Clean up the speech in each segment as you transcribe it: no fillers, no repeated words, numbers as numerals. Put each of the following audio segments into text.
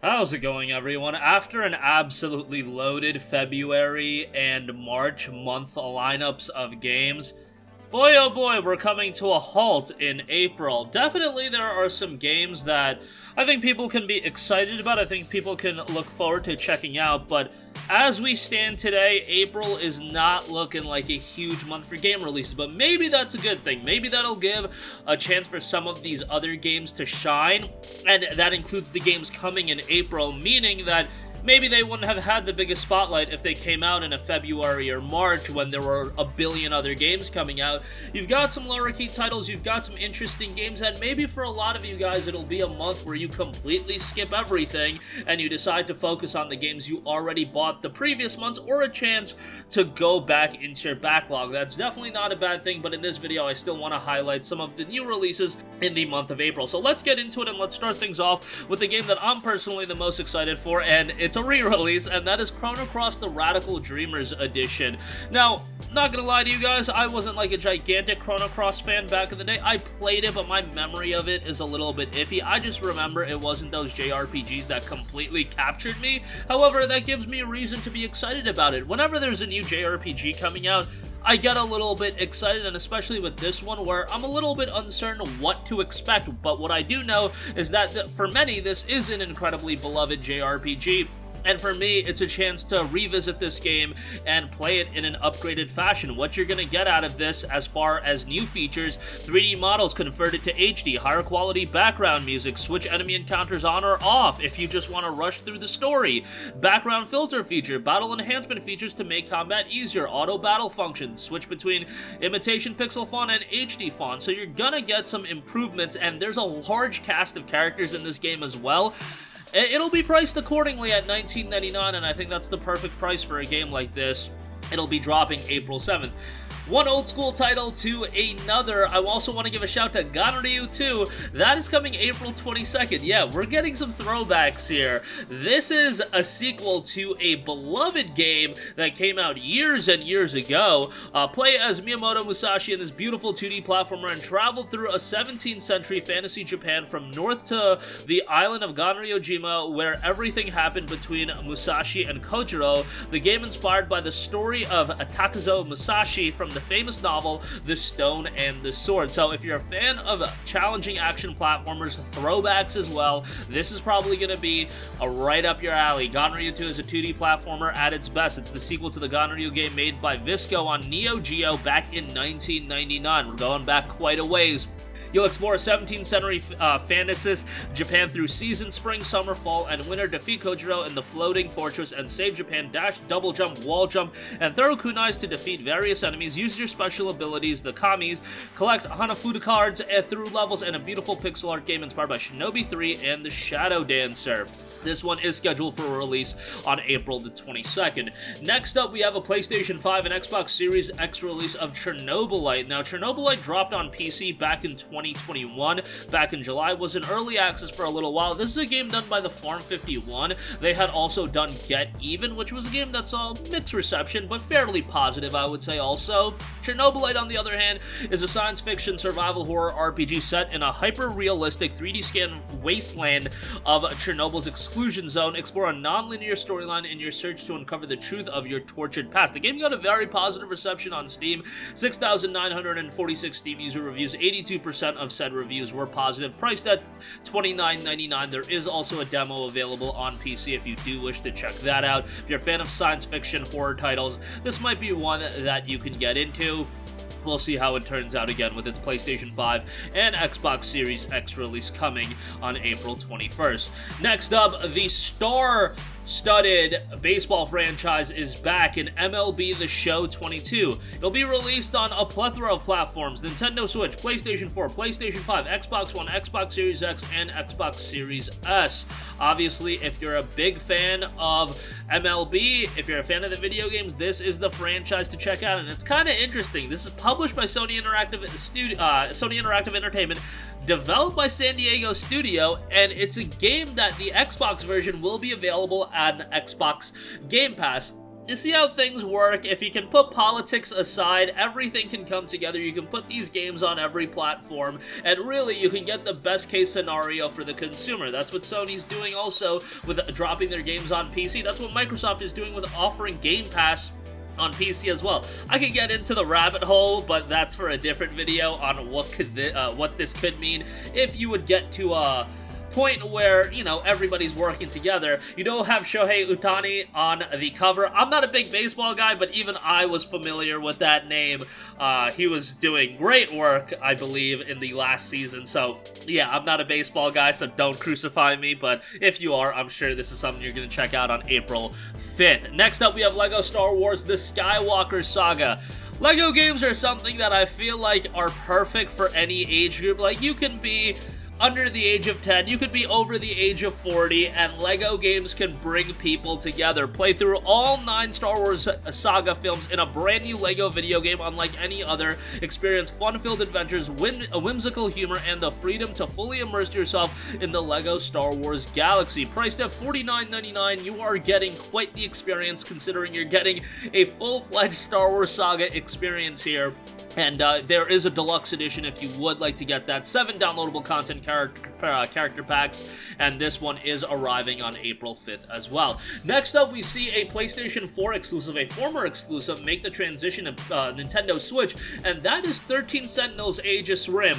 How's it going, everyone? After an absolutely loaded February and March month lineups of games, boy oh boy, we're coming to a halt in April. Definitely there are some games that I think people can be excited about, I think people can look forward to checking out, but as we stand today, April is not looking like a huge month for game releases, but maybe that's a good thing. Maybe that'll give a chance for some of these other games to shine, and that includes the games coming in April, meaning that maybe they wouldn't have had the biggest spotlight if they came out in a February or March when there were a billion other games coming out. You've got some lower key titles, you've got some interesting games, and maybe for a lot of you guys it'll be a month where you completely skip everything and you decide to focus on the games you already bought the previous months, or a chance to go back into your backlog. That's definitely not a bad thing, but in this video I still want to highlight some of the new releases in the month of April. So let's get into it, and let's start things off with the game that I'm personally the most excited for, and it's a re-release, and that is Chrono Cross the Radical Dreamers Edition. Now, not gonna lie to you guys, I wasn't like a gigantic Chrono Cross fan back in the day. I played it, but my memory of it is a little bit iffy. I just remember it wasn't those JRPGs that completely captured me. However, that gives me a reason to be excited about it. Whenever there's a new JRPG coming out, I get a little bit excited, and especially with this one where I'm a little bit uncertain what to expect, but what I do know is that for many this is an incredibly beloved JRPG. And for me, it's a chance to revisit this game and play it in an upgraded fashion. What you're going to get out of this as far as new features: 3D models converted to HD, higher quality background music, switch enemy encounters on or off if you just want to rush through the story, background filter feature, battle enhancement features to make combat easier, auto battle functions, switch between imitation pixel font and HD font. So you're going to get some improvements, and there's a large cast of characters in this game as well. It'll be priced accordingly at $19.99, and I think that's the perfect price for a game like this. It'll be dropping April 7th. One old school title to another. I also want to give a shout to Ganryu 2. That is coming April 22nd. Yeah, we're getting some throwbacks here. This is a sequel to a beloved game that came out years and years ago. Play as Miyamoto Musashi in this beautiful 2D platformer and travel through a 17th century fantasy Japan from north to the island of Ganryujima, where everything happened between Musashi and Kojiro. The game inspired by the story of Takazo Musashi from the famous novel The Stone and the Sword. So if you're a fan of challenging action platformers, throwbacks as well, this is probably going to be right up your alley. Ganryu 2 is a 2D platformer at its best. It's the sequel to the Ganryu game made by Visco on Neo Geo back in 1999. We're going back quite a ways. You'll explore 17th century fantasy Japan through seasons, spring, summer, fall, and winter, defeat Kojiro in the floating fortress, and save Japan, dash, double jump, wall jump, and throw kunais to defeat various enemies. Use your special abilities, the Kamis, collect Hanafuda cards through levels, and a beautiful pixel art game inspired by Shinobi 3 and the Shadow Dancer. This one is scheduled for release on April the 22nd. Next up, we have a PlayStation 5 and Xbox Series X release of Chernobylite. Now, Chernobylite dropped on PC back in 2021. Back in July, was in early access for a little while. This is a game done by the Farm 51. They had also done Get Even, which was a game that saw mixed reception, but fairly positive, I would say also. Chernobylite, on the other hand, is a science fiction survival horror RPG set in a hyper-realistic 3D scan wasteland of Chernobyl's exclusion zone. Explore a non-linear storyline in your search to uncover the truth of your tortured past. The game got a very positive reception on Steam. 6,946 Steam user reviews. 82% of said reviews were positive. Priced at $29.99. There is also a demo available on PC if you do wish to check that out. If you're a fan of science fiction horror titles, this might be one that you can get into. We'll see how it turns out again with its PlayStation 5 and Xbox Series X release coming on April 21st. Next up, the star-studded baseball franchise is back in MLB The Show 22. It'll be released on a plethora of platforms: Nintendo Switch, PlayStation 4, PlayStation 5, Xbox One, Xbox Series X, and Xbox Series S. Obviously, if you're a big fan of MLB, if you're a fan of the video games, this is the franchise to check out, and it's kind of interesting. This is published by Sony Interactive Entertainment, developed by San Diego Studio, and it's a game that the Xbox version will be available on Xbox Game Pass. you see how things work? If you can put politics aside, everything can come together. You can put these games on every platform, and really, you can get the best case scenario for the consumer. That's what Sony's doing also with dropping their games on PC. That's what Microsoft is doing with offering Game Pass on PC as well. I could get into the rabbit hole, but that's for a different video on what this could mean if you would get to a point where, you know, everybody's working together. You don't have Shohei Ohtani on the cover. I'm not a big baseball guy, but even I was familiar with that name. He was doing great work, I believe, in the last season. So, yeah, I'm not a baseball guy, so don't crucify me. But if you are, I'm sure this is something you're going to check out on April 5th. Next up, we have LEGO Star Wars The Skywalker Saga. LEGO games are something that I feel like are perfect for any age group. Like, you can be under the age of 10, you could be over the age of 40, and LEGO games can bring people together. Play through all 9 Star Wars Saga films in a brand new LEGO video game unlike any other. Experience fun-filled adventures, whimsical humor, and the freedom to fully immerse yourself in the LEGO Star Wars galaxy. Priced at $49.99, you are getting quite the experience considering you're getting a full-fledged Star Wars Saga experience here. And there is a deluxe edition if you would like to get that. 7 downloadable content character packs, and this one is arriving on April 5th as well. Next up, we see a PlayStation 4 exclusive, a former exclusive, make the transition to Nintendo Switch, and that is 13 Sentinels Aegis Rim.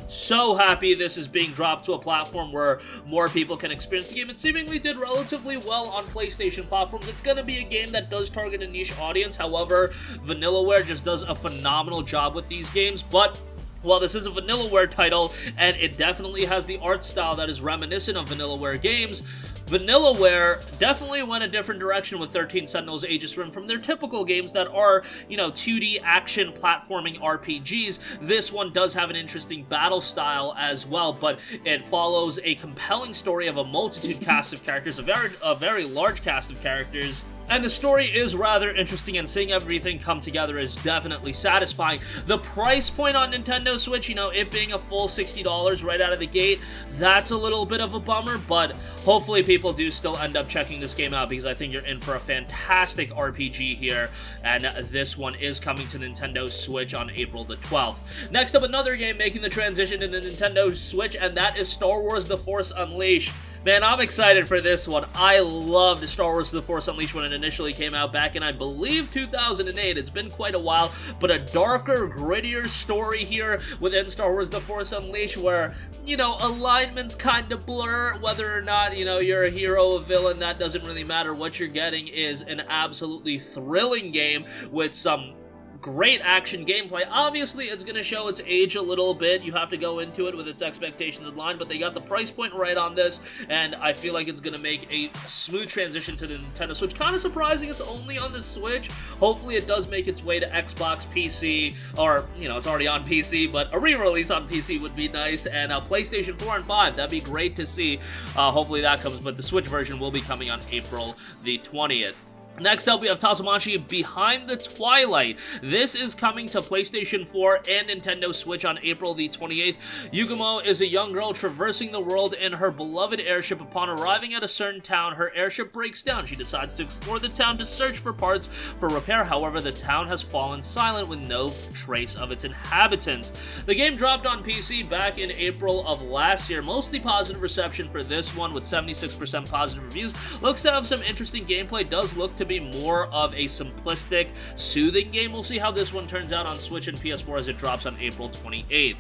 So happy this is being dropped to a platform where more people can experience the game. It seemingly did relatively well on PlayStation platforms. It's going to be a game that does target a niche audience. However, Vanillaware just does a phenomenal job with these games. But while this is a Vanillaware title, and it definitely has the art style that is reminiscent of Vanillaware games, Vanillaware definitely went a different direction with 13 Sentinels Aegis Rim from their typical games that are, you know, 2D action platforming RPGs. This one does have an interesting battle style as well, but it follows a compelling story of a multitude cast of characters, a very large cast of characters. And the story is rather interesting, and seeing everything come together is definitely satisfying. The price point on Nintendo Switch, you know, it being a full $60 right out of the gate, that's a little bit of a bummer, but hopefully people do still end up checking this game out because I think you're in for a fantastic RPG here, and this one is coming to Nintendo Switch on April the 12th. Next up, another game making the transition to the Nintendo Switch, and that is Star Wars The Force Unleashed. Man, I'm excited for this one. I loved Star Wars The Force Unleashed when it initially came out back in, I believe, 2008. It's been quite a while, but a darker, grittier story here within Star Wars The Force Unleashed where, you know, alignments kind of blur. Whether or not, you know, you're a hero, a villain, that doesn't really matter. What you're getting is an absolutely thrilling game with some great action gameplay. Obviously, it's going to show its age a little bit. You have to go into it with its expectations in line, but they got the price point right on this, and I feel like it's going to make a smooth transition to the Nintendo Switch. Kind of surprising it's only on the Switch. Hopefully, it does make its way to Xbox, PC, or, you know, it's already on PC, but a re-release on PC would be nice, and PlayStation 4 and 5, that'd be great to see. Hopefully that comes, but the Switch version will be coming on April the 20th. Next up, we have Tasomachi Behind the Twilight. This is coming to PlayStation 4 and Nintendo Switch on April the 28th. Yugumo is a young girl traversing the world in her beloved airship. Upon arriving at a certain town, her airship breaks down. She decides to explore the town to search for parts for repair. However, the town has fallen silent with no trace of its inhabitants. The game dropped on PC back in April of last year. Mostly positive reception for this one with 76% positive reviews. Looks to have some interesting gameplay. Does look to be more of a simplistic, soothing game. We'll see how this one turns out on Switch and PS4 as it drops on April 28th.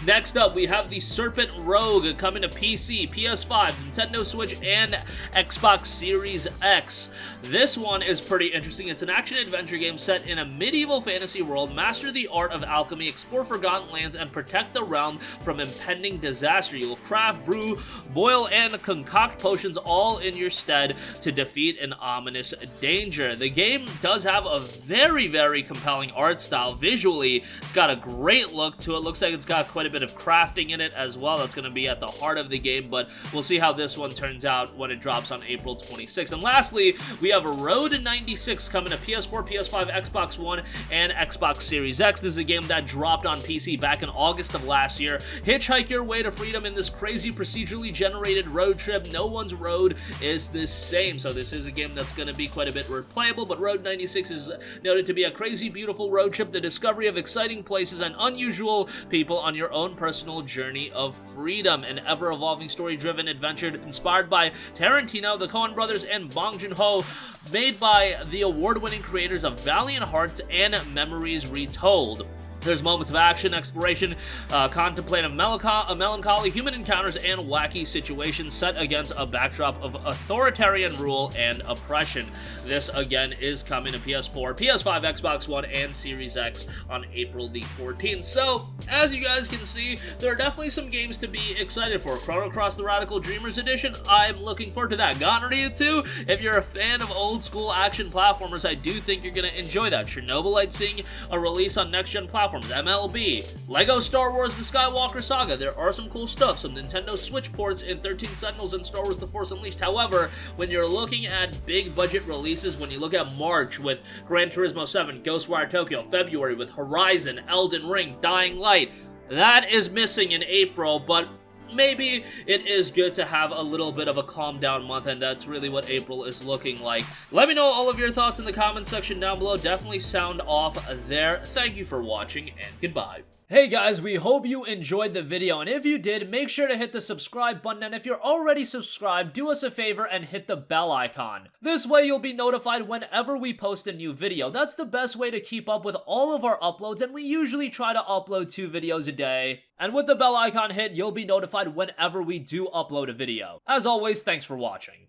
Next up, we have the Serpent Rogue coming to PC, PS5, Nintendo Switch, and Xbox Series X. This one is pretty interesting. It's an action-adventure game set in a medieval fantasy world. Master the art of alchemy, explore forgotten lands, and protect the realm from impending disaster. You will craft, brew, boil, and concoct potions all in your stead to defeat an ominous danger. The game does have a very, very compelling art style. Visually, it's got a great look to it. Looks like it's got quite quite a bit of crafting in it as well. That's going to be at the heart of the game, but we'll see how this one turns out when it drops on April 26th. And lastly, we have Road 96 coming to PS4, PS5, Xbox One, and Xbox Series X. This is a game that dropped on PC back in August of last year. Hitchhike your way to freedom in this crazy procedurally generated road trip. No one's road is the same, so this is a game that's going to be quite a bit replayable, but Road 96 is noted to be a crazy, beautiful road trip, the discovery of exciting places and unusual people on your own personal journey of freedom. An ever-evolving, story-driven adventure inspired by Tarantino, the Coen brothers, and Bong Joon-ho, made by the award-winning creators of Valiant Hearts and Memories Retold. There's moments of action, exploration, contemplative melancholy, human encounters, and wacky situations set against a backdrop of authoritarian rule and oppression. This, again, is coming to PS4, PS5, Xbox One, and Series X on April the 14th. So, as you guys can see, there are definitely some games to be excited for. Chrono Cross the Radical Dreamers Edition, I'm looking forward to that. Ganryu 2, if you're a fan of old-school action platformers, I do think you're going to enjoy that. Chernobylite seeing a release on next-gen platforms. MLB, Lego Star Wars The Skywalker Saga. There are some cool stuff, some Nintendo Switch ports in 13 Sentinels and Star Wars The Force Unleashed. However, when you're looking at big budget releases, when you look at March with Gran Turismo 7, Ghostwire Tokyo, February with Horizon, Elden Ring, Dying Light, that is missing in April, but maybe it is good to have a little bit of a calm down month, and that's really what April is looking like. Let me know all of your thoughts in the comments section down below. Definitely sound off there. Thank you for watching, and goodbye. Hey guys, we hope you enjoyed the video, and if you did, make sure to hit the subscribe button, and if you're already subscribed, do us a favor and hit the bell icon. This way you'll be notified whenever we post a new video. That's the best way to keep up with all of our uploads, and we usually try to upload 2 videos a day. And with the bell icon hit, you'll be notified whenever we do upload a video. As always, thanks for watching.